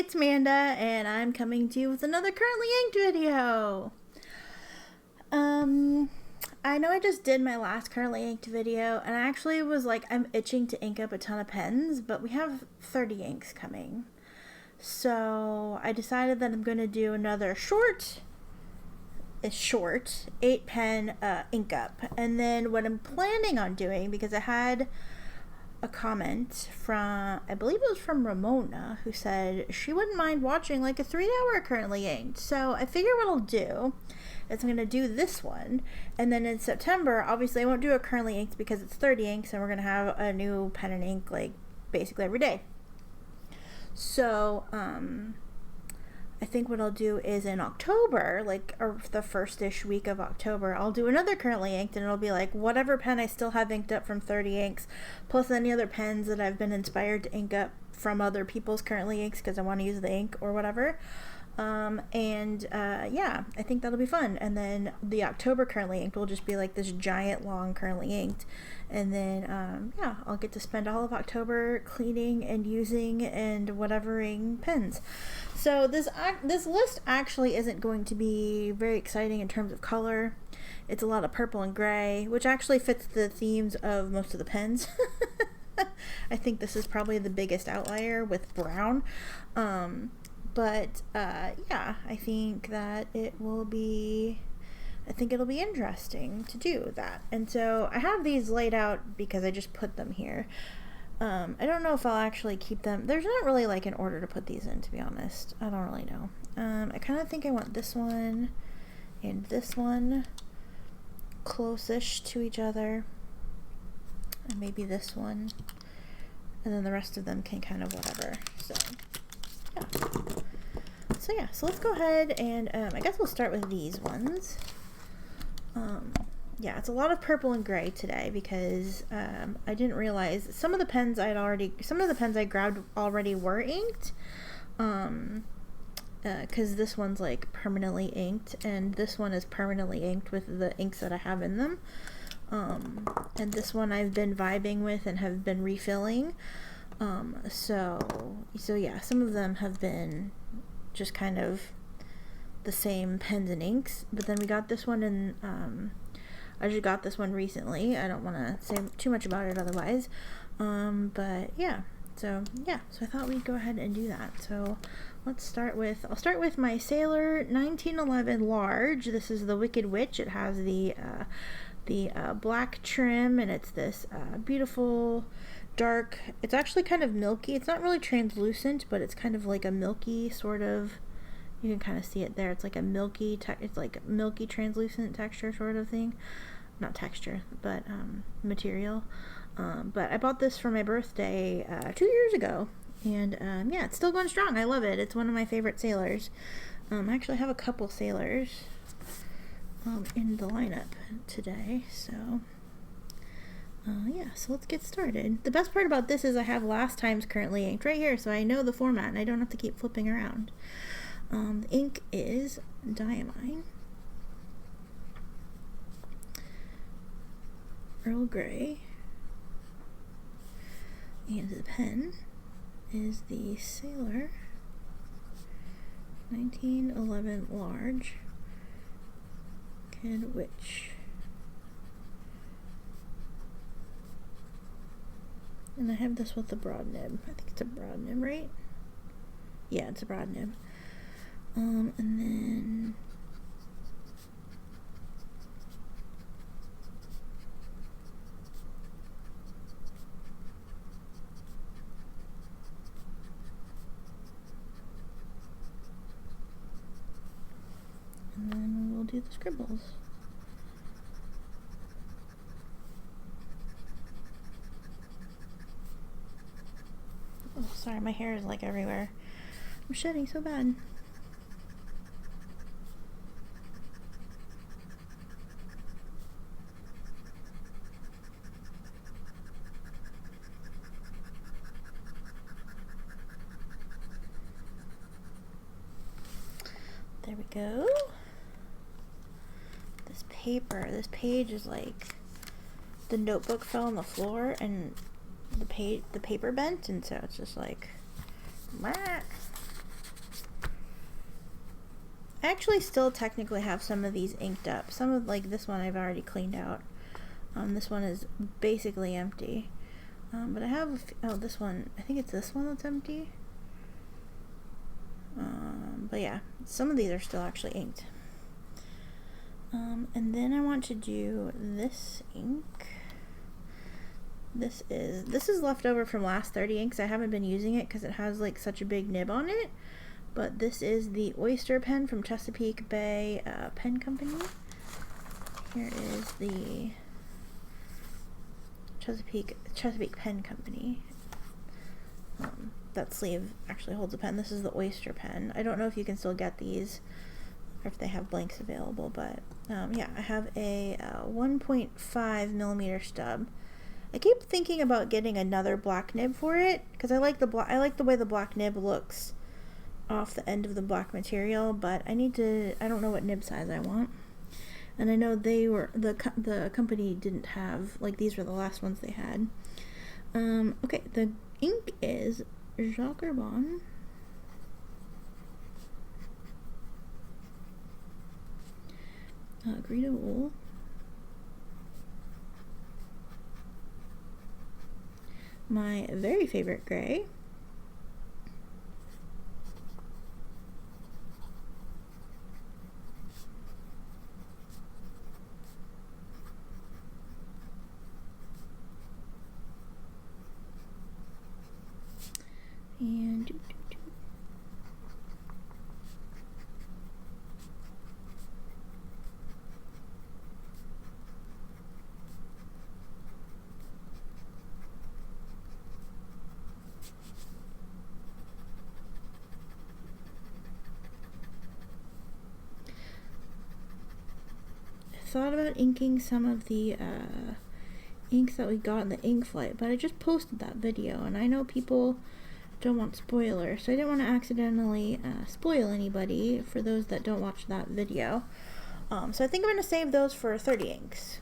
it's Amanda, and I'm coming to you with another currently inked video. I know I just did my last currently inked video, and I actually was like, I'm itching to ink up a ton of pens, but we have 30 inks coming. So I decided that I'm going to do another short 8 pen ink up. And then what I'm planning on doing, because I had a comment from, I believe it was from Ramona, who said she wouldn't mind watching like a 3-hour currently inked. So I figure what I'll do is I'm going to do this one, and then in September, obviously I won't do a currently inked because it's 30 inks, and we're going to have a new pen and ink like basically every day. So I think what I'll do is in October, like, or the first-ish week of October, I'll do another currently inked, and it'll be like whatever pen I still have inked up from 30 inks, plus any other pens that I've been inspired to ink up from other people's currently inks because I want to use the ink or whatever. Yeah, I think that'll be fun. And then the October currently inked will just be like this giant long currently inked, and then yeah, I'll get to spend all of October cleaning and using and whatevering pens. So this list actually isn't going to be very exciting in terms of color. It's a lot of purple and gray, which actually fits the themes of most of the pens. I think this is probably the biggest outlier with brown. Yeah, I think that it'll be interesting to do that. And so I have these laid out because I just put them here. I don't know if I'll actually keep them. There's not really like an order to put these in, to be honest. I don't really know. I kind of think I want this one and this one close-ish to each other, and maybe this one, and then the rest of them can kind of whatever. So let's go ahead and I guess we'll start with these ones. Yeah, it's a lot of purple and gray today because I didn't realize some of the pens I grabbed already were inked, because this one's like permanently inked, and this one is permanently inked with the inks that I have in them, and this one I've been vibing with and have been refilling. So yeah, some of them have been just kind of the same pens and inks, but then we got this one, and I just got this one recently. I don't want to say too much about it otherwise, but yeah, so I thought we'd go ahead and do that. So I'll start with my Sailor 1911 large. This is the Wicked Witch. It has the black trim, and it's this beautiful dark, it's actually kind of milky. It's not really translucent, but it's kind of like a milky sort of, you can kind of see it there. It's like a milky it's like milky translucent texture sort of thing. Not texture, but material. But I bought this for my birthday 2 years ago, and yeah, it's still going strong. I love it. It's one of my favorite Sailors. I actually have a couple Sailors in the lineup today, so yeah, so let's get started. The best part about this is I have last time's currently inked right here, so I know the format and I don't have to keep flipping around. The ink is Diamine, Earl Grey, and the pen is the Sailor 1911 large Wicked Witch. And I have this with the broad nib. I think it's a broad nib, right? Yeah, it's a broad nib. And then we'll do the scribbles. Oh, sorry, my hair is like everywhere. I'm shedding so bad. There we go. This page is like, the notebook fell on the floor and the paper bent, and so it's just like, I actually still technically have some of these inked up. Some of, like, this one I've already cleaned out. This one is basically empty. But I have, oh, this one, I think it's this one that's empty. But yeah, some of these are still actually inked. And then I want to do this ink. This is left over from last 30 inks. I haven't been using it because it has like such a big nib on it. But this is the Oyster pen from Chesapeake Bay Pen Company. Here is the Chesapeake Pen Company. That sleeve actually holds a pen. This is the Oyster pen. I don't know if you can still get these or if they have blanks available, but yeah, I have a 1.5 millimeter stub. I keep thinking about getting another black nib for it because I like the way the black nib looks off the end of the black material, but I don't know what nib size I want. And I know the company didn't have, like, these were the last ones they had. Okay, the ink is Jacques Herbin. Gris Houle. My very favorite gray. And thought about inking some of the inks that we got in the ink flight, but I just posted that video and I know people don't want spoilers, so I didn't want to accidentally spoil anybody for those that don't watch that video. So I think I'm going to save those for 30 inks.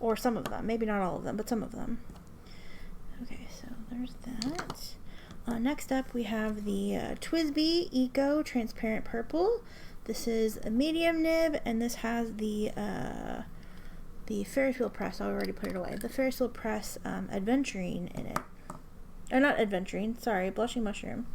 Or some of them. Maybe not all of them, but some of them. Okay, so there's that. Next up we have the TWSBI Eco Transparent Purple. This is a medium nib, and this has the Ferris wheel press. I already put it away. The Ferris wheel press Adventurine in it. Or not Adventurine, sorry, Blushing Mushroom.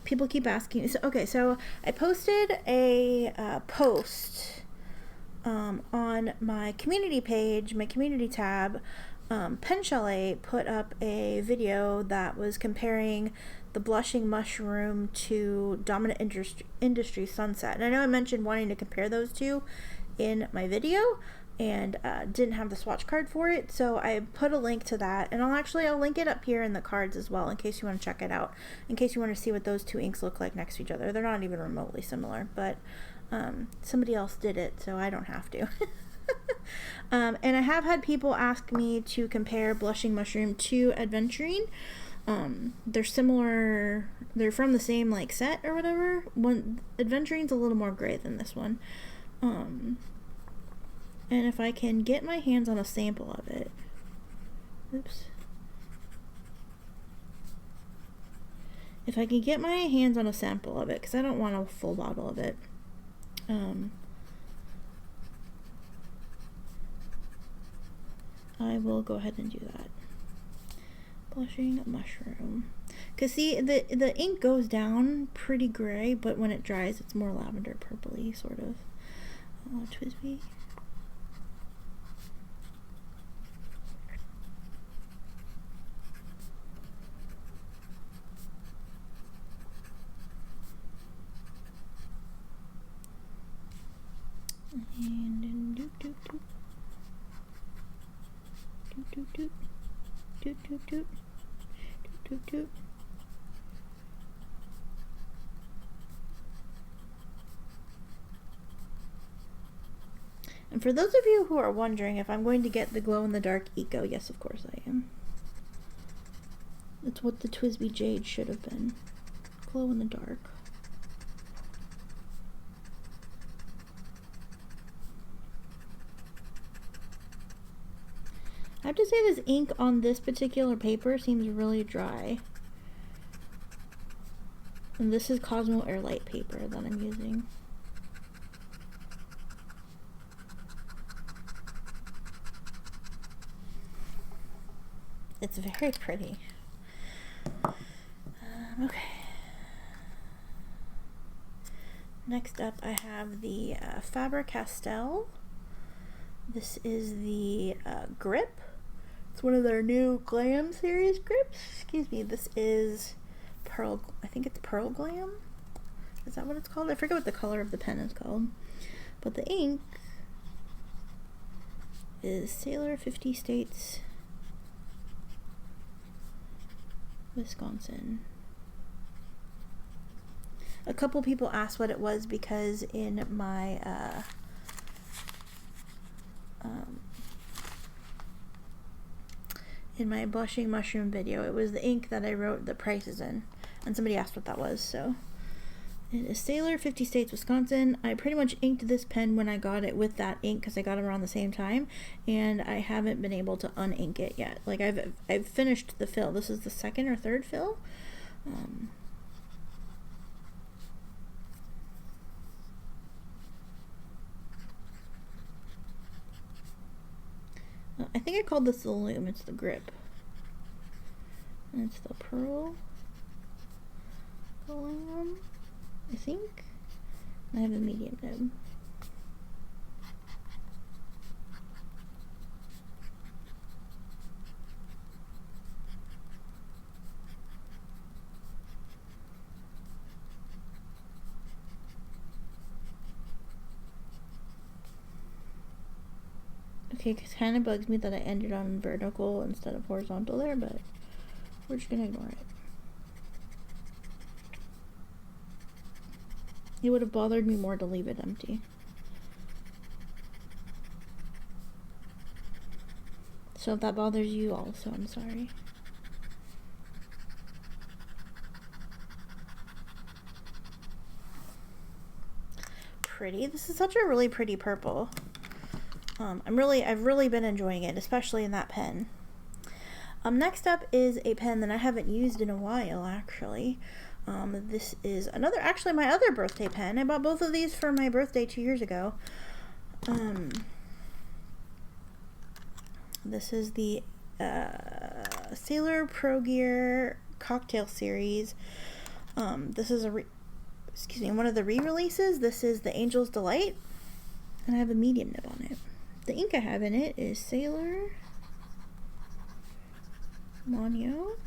People keep asking. So I posted a post on my community page, my community tab. Pen Chalet put up a video that was comparing the Blushing Mushroom to Dominant Industry Sunset. And I know I mentioned wanting to compare those two in my video, and didn't have the swatch card for it, so I put a link to that, and I'll link it up here in the cards as well in case you want to check it out, in case you want to see what those two inks look like next to each other. They're not even remotely similar, but somebody else did it, so I don't have to. And I have had people ask me to compare Blushing Mushroom to Adventurine. They're similar, they're from the same like set or whatever. Adventurine's a little more gray than this one. And if I can get my hands on a sample of it, oops. If I can get my hands on a sample of it, because I don't want a full bottle of it, I will go ahead and do that. Blushing Mushroom. Because see, the ink goes down pretty gray, but when it dries, it's more lavender purpley, sort of. TWSBI. And doot doot doot doot doot doot doot doot doot doot doot. And for those of you who are wondering if I'm going to get the glow-in-the-dark Eco, yes, of course I am. That's what the TWSBI Jade should have been. Glow-in-the-dark. I have to say this ink on this particular paper seems really dry. And this is Cosmo Airlight paper that I'm using. It's very pretty. Okay. Next up, I have the Faber-Castell. This is the grip. It's one of their new Glam series grips. Excuse me. This is Pearl. I think it's Pearl Glam. Is that what it's called? I forget what the color of the pen is called. But the ink is Sailor 50 States, Wisconsin. A couple people asked what it was because in my blushing mushroom video, it was the ink that I wrote the prices in, and somebody asked what that was. So it is Sailor 50 States, Wisconsin. I pretty much inked this pen when I got it with that ink because I got them around the same time, and I haven't been able to unink it yet. Like I've finished the fill. This is the second or third fill. I think I called this the loom. It's the grip. And it's the Pearl Glam, I think. I have a medium nib. Okay, it kind of bugs me that I ended on vertical instead of horizontal there, but we're just gonna ignore it. It would have bothered me more to leave it empty. So if that bothers you also, I'm sorry. Pretty. This is such a really pretty purple. I've really been enjoying it, especially in that pen. Next up is a pen that I haven't used in a while, actually. This is actually my other birthday pen. I bought both of these for my birthday 2 years ago. This is the Sailor Pro Gear Cocktail Series. This is one of the re-releases. This is the Angel's Delight, and I have a medium nib on it. The ink I have in it is Sailor Manyo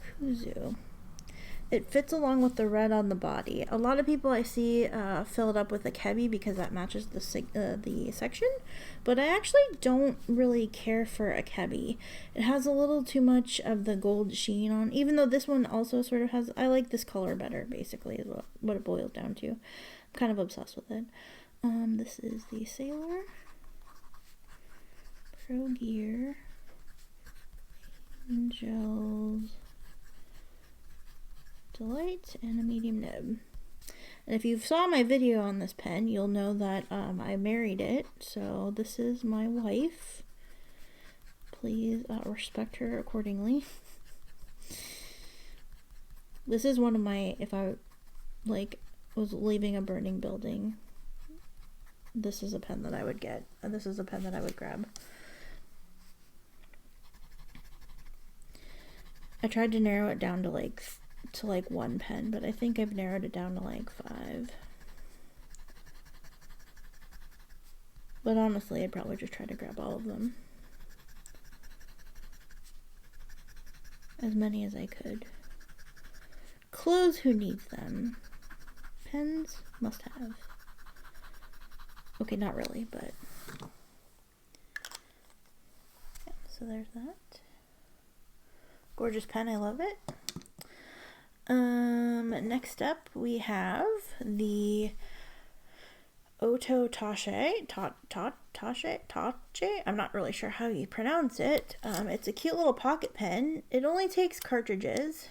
Kuzu. It fits along with the red on the body. A lot of people I see fill it up with a kebi because that matches the section, but I actually don't really care for a kebi. It has a little too much of the gold sheen on, even though this one also sort of has, I like this color better, basically, is what it boils down to. I'm kind of obsessed with it. This is the Sailor Pro Gear Angel's Delight and a medium nib. And if you saw my video on this pen, you'll know that I married it. So this is my wife. Please respect her accordingly. This is one of my, if I was leaving a burning building, this is a pen that I would get, and this is a pen that I would grab. I tried to narrow it down to one pen, but I think I've narrowed it down to 5. But honestly, I'd probably just try to grab all of them. As many as I could. Clothes, who needs them? Pens, must have. Okay, not really, but yeah, so there's that. Gorgeous pen, I love it. Next up we have the Ohto Tasche, Toshey. I'm not really sure how you pronounce it. It's a cute little pocket pen. It only takes cartridges.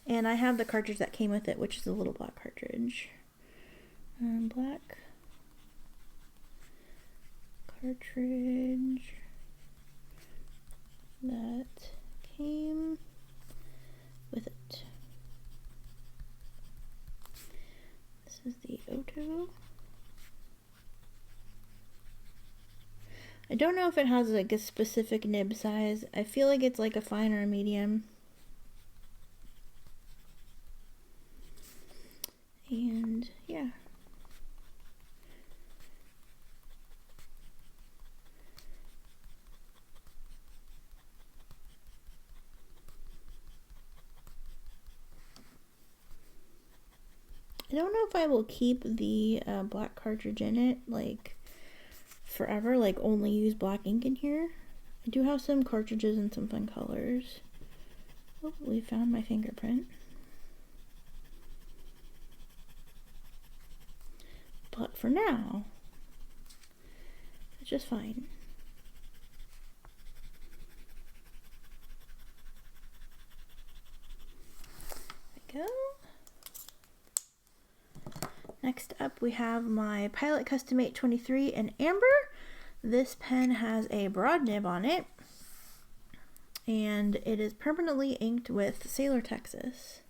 And I have the cartridge that came with it, which is a little black cartridge. Black cartridge that came with don't know if it has like a specific nib size. I feel like it's like a fine or a medium. And yeah. I don't know if I will keep the black cartridge in it like forever, like only use black ink in here. I do have some cartridges in some fun colors. Oh, we found my fingerprint. But for now, it's just fine. There we go. Next up we have my Pilot Custom 823 in amber. This pen has a broad nib on it, and it is permanently inked with Sailor Texas.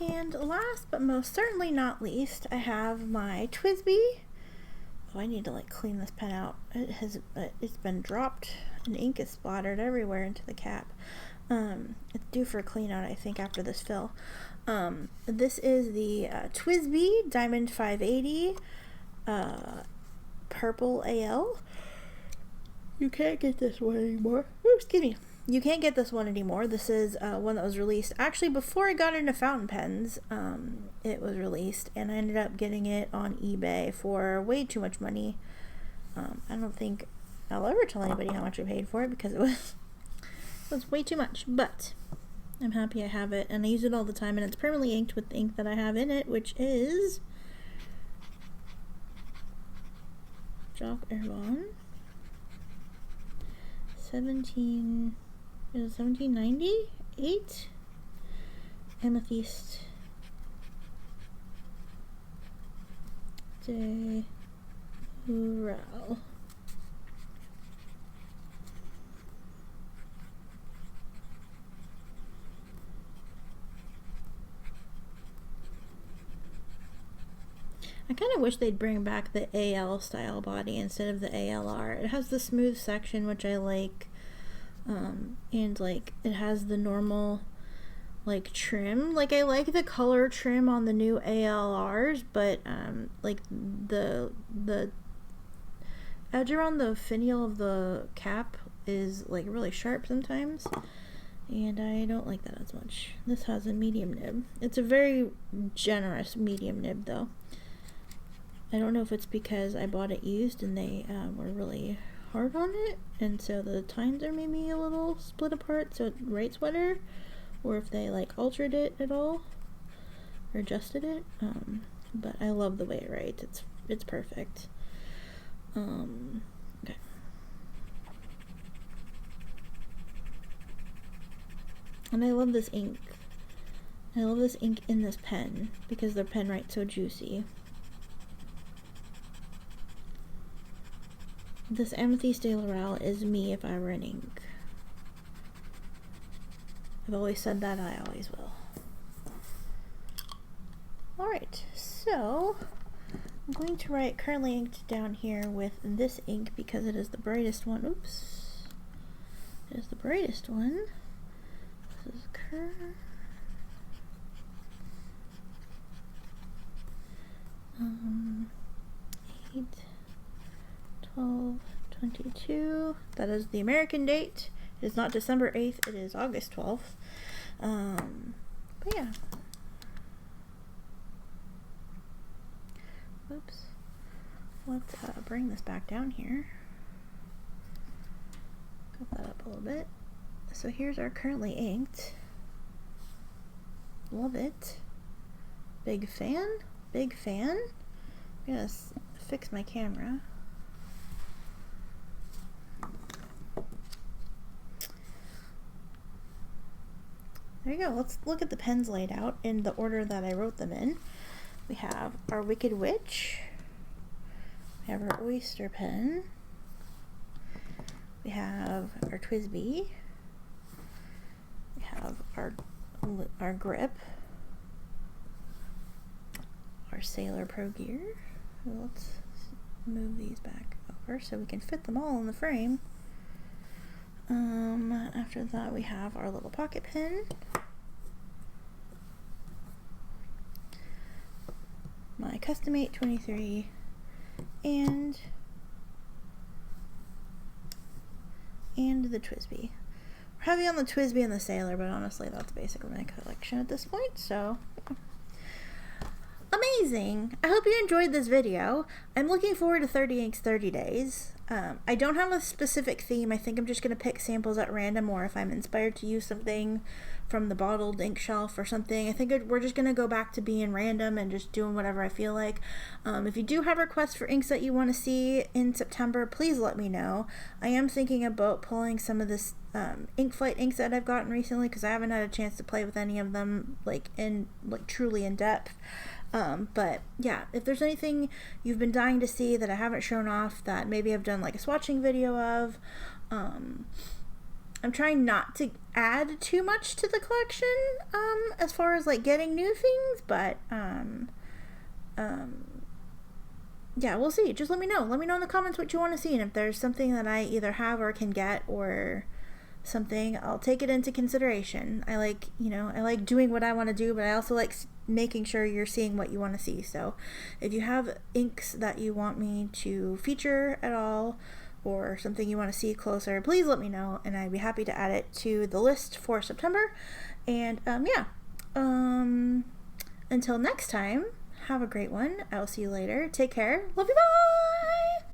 And last but most certainly not least, I have my TWSBI. Oh, I need to like clean this pen out. It's been dropped and ink is splattered everywhere into the cap. It's due for a clean out, I think, after this fill. This is the TWSBI Diamond 580 Purple AL. You can't get this one anymore. Ooh, excuse me. You can't get this one anymore. This is one that was released actually before I got into fountain pens. It was released, and I ended up getting it on eBay for way too much money. I don't think I'll ever tell anybody how much I paid for it because it was way too much. But I'm happy I have it, and I use it all the time, and it's permanently inked with the ink that I have in it, which is Jacques Herbin 1798 Amethyste de Earl. I kind of wish they'd bring back the AL style body instead of the ALR. It has the smooth section, which I like, and like it has the normal like trim. Like I like the color trim on the new ALRs, but like the edge around the finial of the cap is like really sharp sometimes, and I don't like that as much. This has a medium nib. It's a very generous medium nib though. I don't know if it's because I bought it used and they were really hard on it, and so the tines are maybe a little split apart so it writes better, or if they like altered it at all or adjusted it. But I love the way it writes. It's perfect. Okay. And I love this ink. I love this ink in this pen because the pen writes so juicy. This Amethyste de L'Oreal is me if I were an ink. I've always said that, I always will. Alright, so I'm going to write currently inked down here with this ink because it is the brightest one. Oops. It is the brightest one. This is 8, 12, 22. That is the American date. It is not December 8th, it is August 12th. But yeah, Whoops. Let's bring this back down here. Cut that up a little bit. So here's our currently inked. Love it. Big fan. Big fan. I'm gonna fix my camera. There you go. Let's look at the pens laid out in the order that I wrote them in. We have our Wicked Witch. We have our Oyster pen. We have our TWSBI. We have our grip. Our Sailor Pro Gear. Let's move these back over so we can fit them all in the frame. After that we have our little pocket pen. My Custom 823 and the TWSBI. We're heavy on the TWSBI and the Sailor, but honestly that's basically my collection at this point, so amazing! I hope you enjoyed this video. I'm looking forward to 30 inks 30 days. I don't have a specific theme. I think I'm just going to pick samples at random, or if I'm inspired to use something from the bottled ink shelf or something. I think we're just going to go back to being random and just doing whatever I feel like. If you do have requests for inks that you want to see in September, please let me know. I am thinking about pulling some of this ink flight inks that I've gotten recently, because I haven't had a chance to play with any of them truly in depth. But yeah, if there's anything you've been dying to see that I haven't shown off that maybe I've done like a swatching video of, I'm trying not to add too much to the collection, as far as like getting new things, but, yeah, we'll see. Just let me know. Let me know in the comments what you want to see, and if there's something that I either have or can get or something, I'll take it into consideration. I like doing what I want to do, but I also like making sure you're seeing what you want to see. So if you have inks that you want me to feature at all, or something you want to see closer, please let me know, and I'd be happy to add it to the list for September. And yeah, until next time, have a great one. I'll see you later. Take care. Love you. Bye.